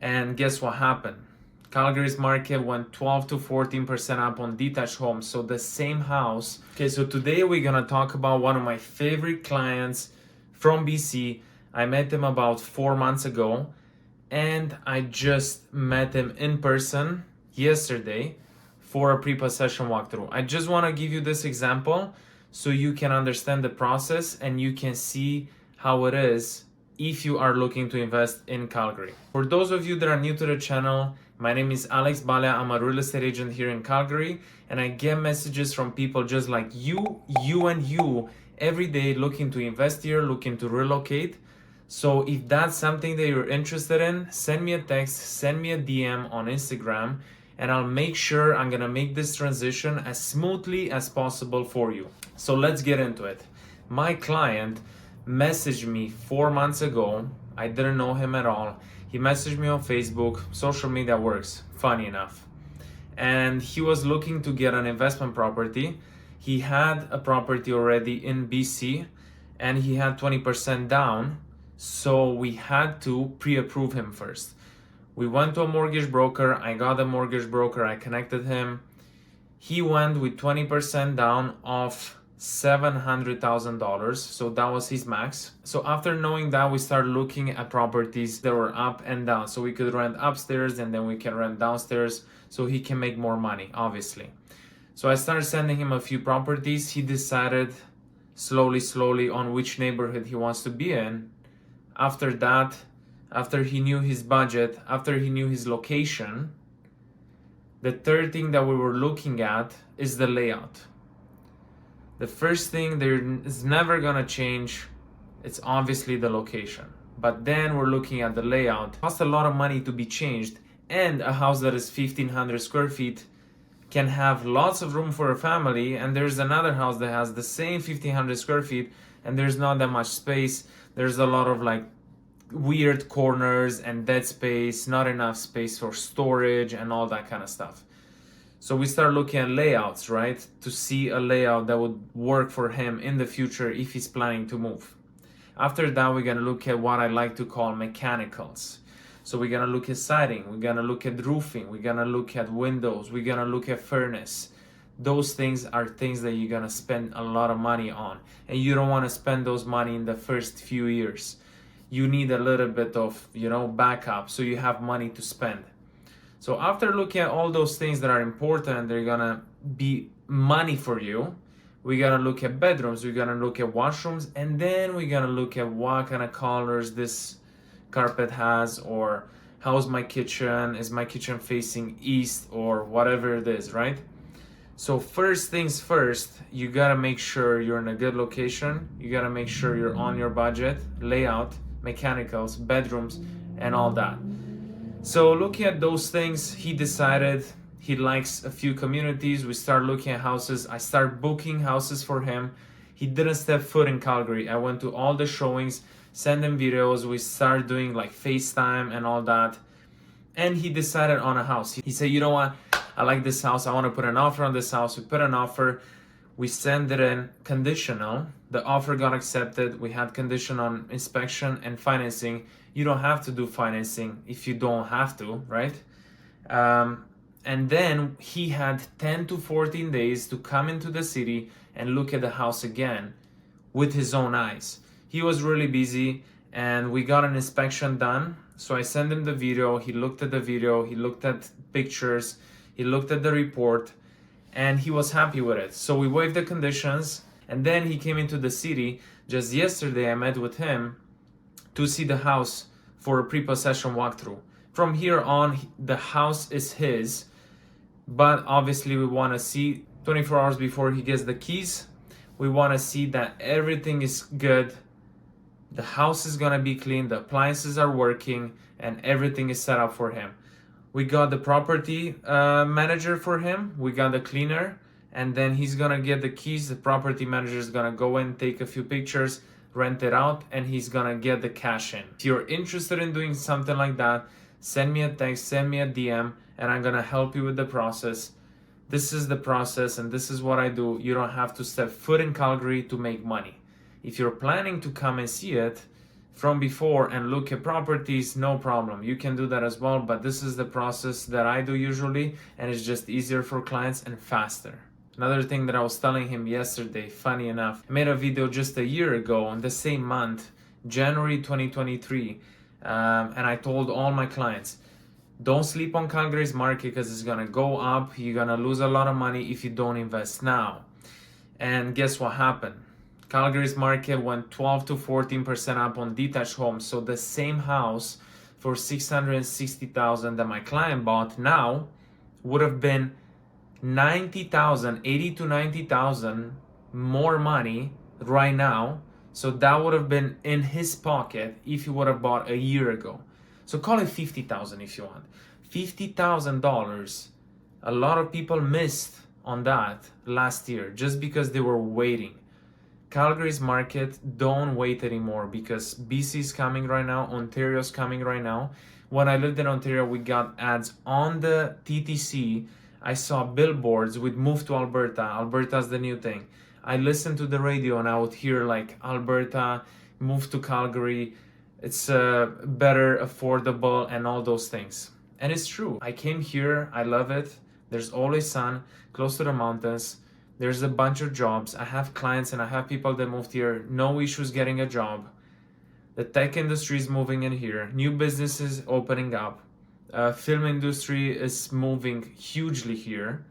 And guess what happened? Calgary's market went 12 to 14% up on detached homes. So the same house. Okay, so today we're gonna talk about one of my favorite clients from BC. I met him about 4 months ago, and I just met him in person yesterday for a pre-possession walkthrough. I just wanna give you this example so you can understand the process and you can see how it is if you are looking to invest in Calgary. For those of you that are new to the channel, my name is Alex Balea. I'm a real estate agent here in Calgary, and I get messages from people just like you and you every day looking to invest here, looking to relocate. So if that's something that you're interested in, send me a text, send me a DM on Instagram, and I'll make sure I'm gonna make this transition as smoothly as possible for you. So let's get into it. My client messaged me 4 months ago. I didn't know him at all. He messaged me on Facebook. Social media works, funny enough. And he was looking to get an investment property. He had a property already in BC and he had 20% down. So we had to pre-approve him first. We went to a mortgage broker. I got a mortgage broker. I connected him. He went with 20% down of $700,000, so that was his max. So after knowing that, we started looking at properties that were up and down, so we could rent upstairs and then we can rent downstairs so he can make more money, obviously. So I started sending him a few properties. He decided slowly on which neighborhood he wants to be in. After that, after he knew his budget, after he knew his location, the third thing that we were looking at is the layout. The first thing there is never gonna change, it's obviously the location. But then we're looking at the layout. It costs a lot of money to be changed, and a house that is 1,500 square feet can have lots of room for a family, and there's another house that has the same 1,500 square feet and there's not that much space. There's a lot of like weird corners and dead space, not enough space for storage and all that kind of stuff. So we start looking at layouts, right? To see a layout that would work for him in the future if he's planning to move. After that, we're gonna look at what I like to call mechanicals. So we're gonna look at siding, we're gonna look at roofing, we're gonna look at windows, we're gonna look at furnace. Those things are things that you're gonna spend a lot of money on. And you don't wanna spend those money in the first few years. You need a little bit of, backup so you have money to spend. So after looking at all those things that are important, they're gonna be money for you. We're gonna look at bedrooms, we're gonna look at washrooms, and then we're gonna look at what kind of colors this carpet has, or how's my kitchen, is my kitchen facing east, or whatever it is, right? So first things first, you gotta make sure you're in a good location. You gotta make sure you're on your budget, layout, mechanicals, bedrooms, and all that. So looking at those things, he decided he likes a few communities. We start looking at houses. I start booking houses for him. He didn't step foot in Calgary. I went to all the showings, sent him videos. We started doing like FaceTime and all that. And he decided on a house. He said, you know what? I like this house. I want to put an offer on this house. We put an offer. We sent it in conditional. The offer got accepted. We had condition on inspection and financing. You don't have to do financing if you don't have to, right? And then he had 10 to 14 days to come into the city and look at the house again with his own eyes. He was really busy and we got an inspection done. So I sent him the video. He looked at the video. He looked at pictures. He looked at the report and he was happy with it. So we waived the conditions and then he came into the city. Just yesterday, I met with him to see the house for a pre-possession walkthrough. From here on, the house is his, but obviously we want to see 24 hours before he gets the keys. We want to see that everything is good. The house is gonna be clean, the appliances are working, and everything is set up for him. We got the property manager for him, we got the cleaner, and then he's gonna get the keys. The property manager is gonna go in, take a few pictures, rent it out, and he's gonna get the cash in. If you're interested in doing something like that, send me a text, send me a DM, and I'm gonna help you with the process. This is the process and this is what I do. You don't have to step foot in Calgary to make money. If you're planning to come and see it, from before and look at properties, no problem. You can do that as well, but this is the process that I do usually, and it's just easier for clients and faster. Another thing that I was telling him yesterday, funny enough, I made a video just a year ago on the same month, January 2023, and I told all my clients, don't sleep on Calgary's market because it's gonna go up. You're gonna lose a lot of money if you don't invest now. And guess what happened? Calgary's market went 12 to 14% up on detached homes. So the same house for $660,000 that my client bought now would have been 80 to 90,000 more money right now. So that would have been in his pocket if he would have bought a year ago. So call it 50,000 if you want. $50,000. A lot of people missed on that last year just because they were waiting. Calgary's market, don't wait anymore because BC is coming right now, Ontario's coming right now. When I lived in Ontario, we got ads on the TTC. I saw billboards with move to Alberta. Alberta's the new thing. I listened to the radio and I would hear like Alberta, move to Calgary. It's better, affordable, and all those things. And it's true. I came here, I love it. There's always sun, close to the mountains. There's a bunch of jobs. I have clients and I have people that moved here. No issues getting a job. The tech industry is moving in here. New businesses opening up. Film industry is moving hugely here.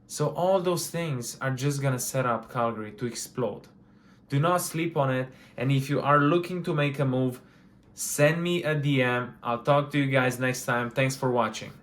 So all those things are just gonna set up Calgary to explode. Do not sleep on it. And if you are looking to make a move, send me a DM. I'll talk to you guys next time. Thanks for watching.